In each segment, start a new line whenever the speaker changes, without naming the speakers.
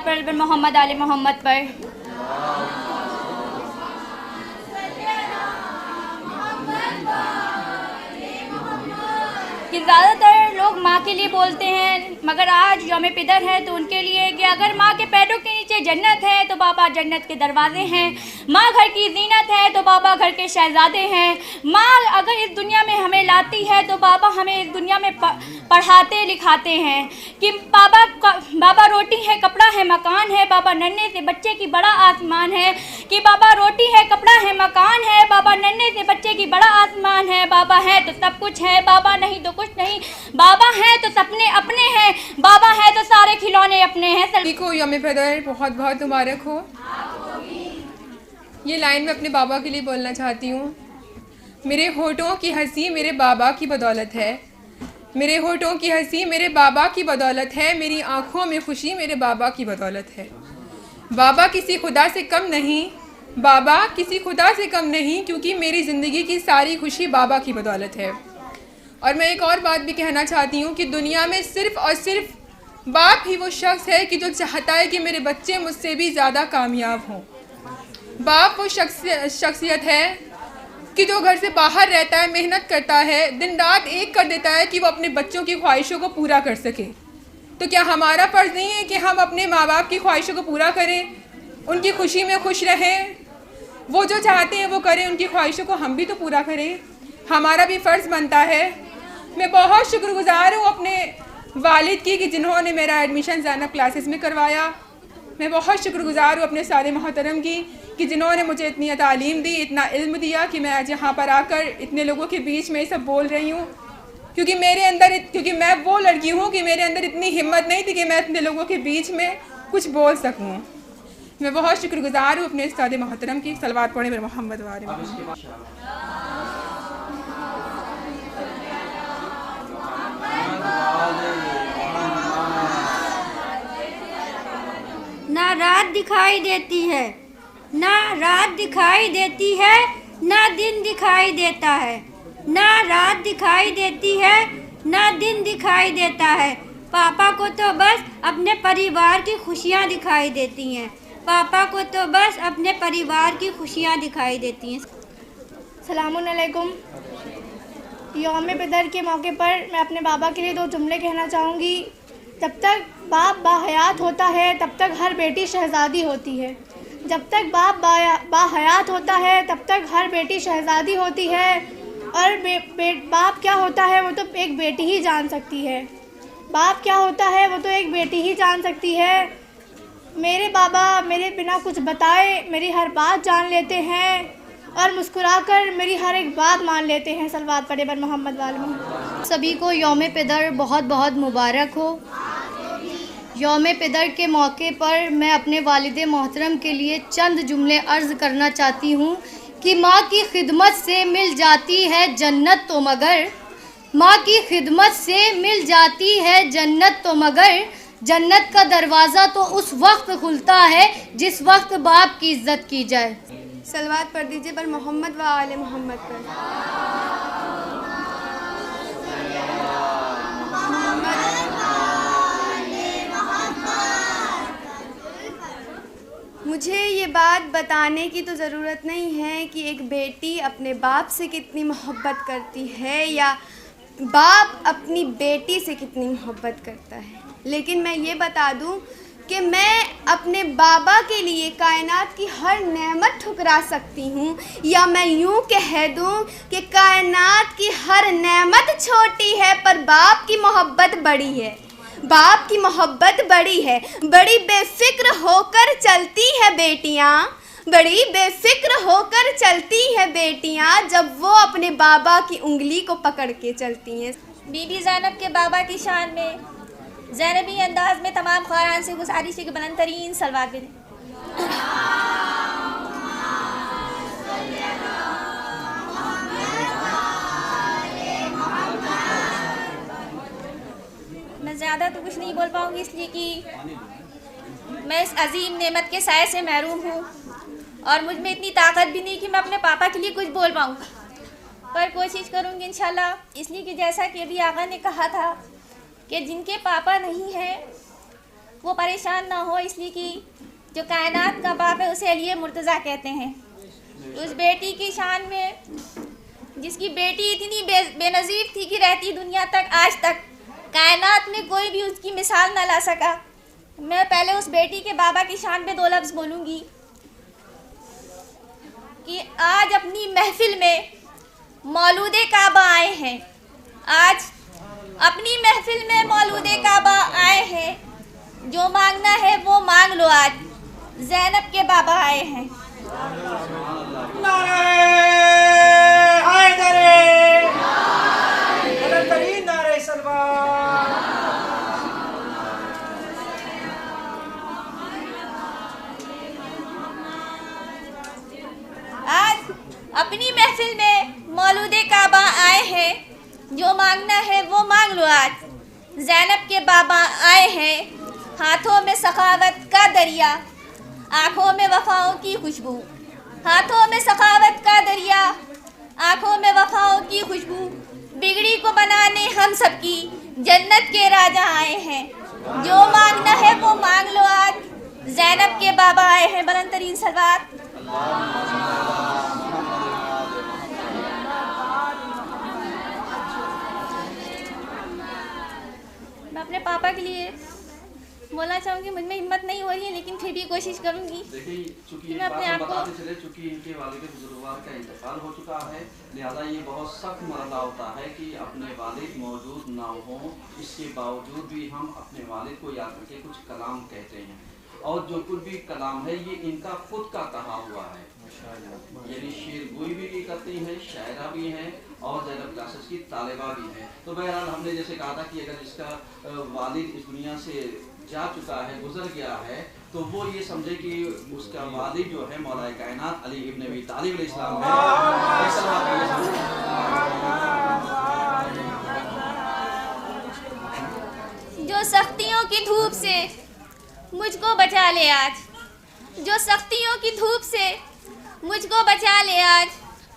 सलवात पर मोहम्मद आले मोहम्मद पर। कि ज़्यादातर लोग माँ के लिए बोलते हैं, मगर आज यौम पिदर है तो उनके लिए कि अगर माँ के पैरों के नीचे जन्नत है तो बाबा जन्नत के दरवाजे हैं। माँ घर की जीनत है तो बाबा घर के शहजादे हैं। माँ अगर इस दुनिया में हमें लाती है तो बाबा हमें इस दुनिया में पढ़ाते लिखाते हैं। कि बाबा रोटी है, कपड़ा है, मकान है, बाबा नन्हे से बच्चे की बड़ा आसमान है। कि बाबा रोटी है, कपड़ा है, मकान है, बाबा नन्हे से बच्चे की बड़ा आसमान है। बाबा है तो सब कुछ है, बाबा नहीं तो कुछ नहीं। बाबा है तो सपने अपने हैं, बाबा है तो सारे खिलौने अपने हैं।
सभी को यौम पैदाइश बहुत बहुत मुबारक हो। ये लाइन मैं अपने बाबा के लिए बोलना चाहती हूँ। मेरे होठों की हंसी मेरे बाबा की बदौलत है, मेरे होठों की हंसी मेरे बाबा की बदौलत है, मेरी आँखों में खुशी मेरे बाबा की बदौलत है। बाबा किसी खुदा से कम नहीं, बाबा किसी खुदा से कम नहीं, क्योंकि मेरी ज़िंदगी की सारी खुशी बाबा की बदौलत है। और मैं एक और बात भी कहना चाहती हूँ कि दुनिया में सिर्फ़ और सिर्फ बाप ही वो शख्स है कि जो चाहता है कि मेरे बच्चे मुझसे भी ज़्यादा कामयाब हों। बाप वो शख्सियत है कि जो घर से बाहर रहता है, मेहनत करता है, दिन रात एक कर देता है कि वो अपने बच्चों की ख्वाहिशों को पूरा कर सके। तो क्या हमारा फ़र्ज़ नहीं है कि हम अपने माँ बाप की ख्वाहिशों को पूरा करें, उनकी खुशी में खुश रहें, वो जो चाहते हैं वो करें, उनकी ख्वाहिशों को हम भी तो पूरा करें, हमारा भी फ़र्ज़ बनता है। मैं बहुत शुक्रगुज़ार हूँ अपने वालिद की कि जिन्होंने मेरा एडमिशन ज़ैनब क्लासेस में करवाया। मैं बहुत शुक्रगुज़ार हूँ अपने सारे मोहतरम की कि जिन्होंने मुझे इतनी तालीम दी, इतना इल्म दिया कि मैं आज यहाँ पर आकर इतने लोगों के बीच में ये सब बोल रही हूँ। क्योंकि मैं वो लड़की हूँ कि मेरे अंदर इतनी हिम्मत नहीं थी कि मैं इतने लोगों के बीच में कुछ बोल सकूँ। मैं बहुत शुक्रगुज़ार हूँ अपने उस्ताद मोहतरम की। सलवात पढ़े मेरे मोहम्मद वाले मोहम्मद।
ना रात दिखाई देती है, ना रात दिखाई देती है, ना दिन दिखाई देता है, ना रात दिखाई देती है, ना दिन दिखाई देता है। पापा को तो बस अपने परिवार की खुशियाँ दिखाई देती हैं, पापा को तो बस अपने परिवार की खुशियाँ दिखाई देती हैं।
सलामुन अलैकुम। यौम पिदर के मौके पर मैं अपने बाबा के लिए दो जुमले कहना चाहूँगी। जब तक बाप बाहयात होता है तब तक हर बेटी शहज़ादी होती है। जब तक बाप बाहयात होता है तब तक हर बेटी शहज़ादी होती है। और बाप क्या होता है वो तो एक बेटी ही जान सकती है। बाप क्या होता है वो तो एक बेटी ही जान सकती है। मेरे बाबा मेरे बिना कुछ बताए मेरी हर बात जान लेते हैं और मुस्कुराकर मेरी हर एक बात मान लेते हैं। सलवात पढ़े बर मोहम्मद वाले मोहम्मद।
सभी को यौम पिदर बहुत बहुत मुबारक हो। यौम पिदर के मौके पर मैं अपने वालिद मोहतरम के लिए चंद जुमले अर्ज़ करना चाहती हूँ कि माँ की खिदमत से मिल जाती है जन्नत तो मगर, माँ की खिदमत से मिल जाती है जन्नत तो मगर, जन्नत का दरवाज़ा तो उस वक्त खुलता है जिस वक्त बाप की इज़्ज़त की जाए।
सलवात पढ़ दीजिए बर मोहम्मद व आले मोहम्मद पर। मुझे ये बात बताने की तो ज़रूरत नहीं है कि एक बेटी अपने बाप से कितनी मोहब्बत करती है या बाप अपनी बेटी से कितनी मोहब्बत करता है, लेकिन मैं ये बता दूं कि मैं अपने बाबा के लिए कायनात की हर नेमत ठुकरा सकती हूँ, या मैं यूँ कह दूँ कि कायनात की हर नेमत छोटी है पर बाप की मोहब्बत बड़ी है। बाप की मोहब्बत बड़ी है। बड़ी बेफिक्र होकर चलती है बेटियाँ, बड़ी बेफिक्र होकर चलती है बेटियाँ जब वो अपने बाबा की उंगली को पकड़ के चलती हैं।
बीबी ज़ैनब के बाबा की शान में ज़ैनबी अंदाज में तमाम ख़वारान से गुजारिश है कि बुलंद तरीन सलवात भेजें। मैं ज़्यादा तो कुछ नहीं बोल पाऊँगी इसलिए कि मैं इस अजीम नेमत के साए से महरूम हूँ और मुझ में इतनी ताकत भी नहीं कि मैं अपने पापा के लिए कुछ बोल पाऊँ, पर कोशिश करूँगी इंशाल्लाह। इसलिए कि जैसा कि अभी आगा ने कहा था कि जिनके पापा नहीं हैं
वो परेशान ना हो, इसलिए कि जो कायनात का बाप है उसे अली मुर्तज़ा कहते हैं। उस बेटी की शान में, जिसकी बेटी इतनी बेनज़ीर थी कि रहती दुनिया तक आज तक कायनात में कोई भी उसकी मिसाल ना ला सका। मैं पहले उस बेटी के बाबा की शान पे 2 लफ्ज़ बोलूँगी कि आज अपनी महफिल में मौलूदे काबा आए हैं। आज अपनी महफिल में मौलूदे काबा आए हैं। जो मांगना है वो मांग लो। आज ज़ैनब के बाबा आए हैं। आज अपनी महफिल में मौलूदे काबा आए हैं। जो मांगना है वो मांग लो। आज ज़ैनब के बाबा आए हैं। हाथों में सखावत का दरिया, आँखों में वफ़ाओं की खुशबू। हाथों में सखावत का दरिया, आँखों में वफ़ाओं की खुशबू। बिगड़ी को बनाने हम सबकी जन्नत के राजा आए हैं। जो मांगना है वो मांग लो। आज ज़ैनब के बाबा आए हैं। बुलंद तरीन सलवात। मैं अपने पापा के लिए बोलना चाहूँगी, मुझ में हिम्मत नहीं हो रही है, लेकिन फिर भी कोशिश करूँगी कि मैं अपने आप को
चूँकि इनके वालिद बुजुर्गवार का इंतकाल हो चुका है, लिहाजा ये बहुत सख्त मरला होता है कि अपने वालिद मौजूद ना हो, इसके बावजूद भी हम अपने वालिद को याद करके कुछ कलाम कहते हैं। और जो कुछ भी कलाम है ये इनका खुद का कहा हुआ है, यानी शेरगोई भी करती हैं, शायरा भी हैं और ज़ैनब क्लासेस की तालिबा भी हैं। तो बहरहाल हमने जैसे कहा था कि अगर इसका वालिद इस दुनिया से जा चुका है, गुजर गया है, तो वो ये समझे कि उसका वालिद जो है मौला कायनात अली इब्न अबी तालिब अलैहिस्सलाम है।
जो सख्तियों की धूप से मुझको बचा ले आज, जो सख्तियों की धूप से मुझको बचा ले आज।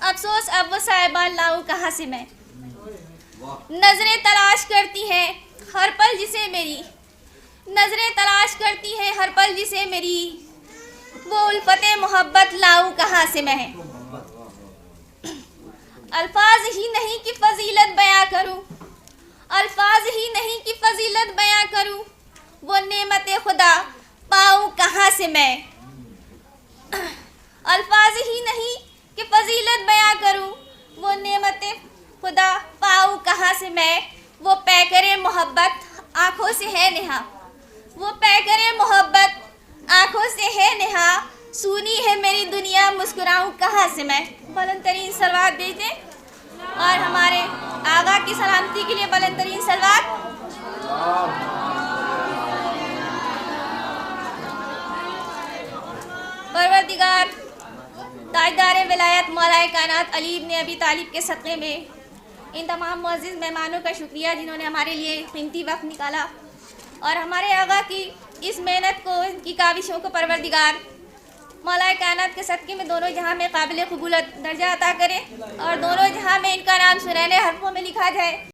अफसोस अब वो साहिबा लाऊं कहाँ से मैं। नजरें तलाश करती हैं हर पल जिसे मेरी, नजरें तलाश करती हैं हर पल जिसे मेरी। वो उल्फते मोहब्बत लाऊं कहाँ से मैं। अल्फाज ही नहीं कि फजीलत बयां करूं, अल्फाज ही नहीं कि फजीलत बयां करूं। वो नेमत खुदा पाऊं कहाँ से मैं। अल्फाज ही नहीं कि फजीलत बयां करूं, वो नेमत खुदा पाऊं कहाँ से मैं। वो पैकरे मोहब्बत आँखों से है नेहा, वो पैकरे मोहब्बत आँखों से है नेहा। सुनी है मेरी दुनिया मुस्कुराऊं कहाँ से मैं। बुलंद तरीन सलवात भेज दें और हमारे आगा की सलामती के लिए बुलंद तरीन सलवात। परवरदिगार ताजदार विलायत मौला कायनात अली इब्न अबी तालिब के सदक़े में इन तमाम मुअज़्ज़िज़ मेहमानों का शुक्रिया जिन्होंने हमारे लिए कीमती वक्त निकाला और हमारे आगा की इस मेहनत को, इनकी काविशों को परवरदिगार मौला कायनात के सदक़े में दोनों जहां में काबिल क़बूल दर्जा अता करें और दोनों जहां में इनका नाम सुनहरे हरफों में लिखा जाए।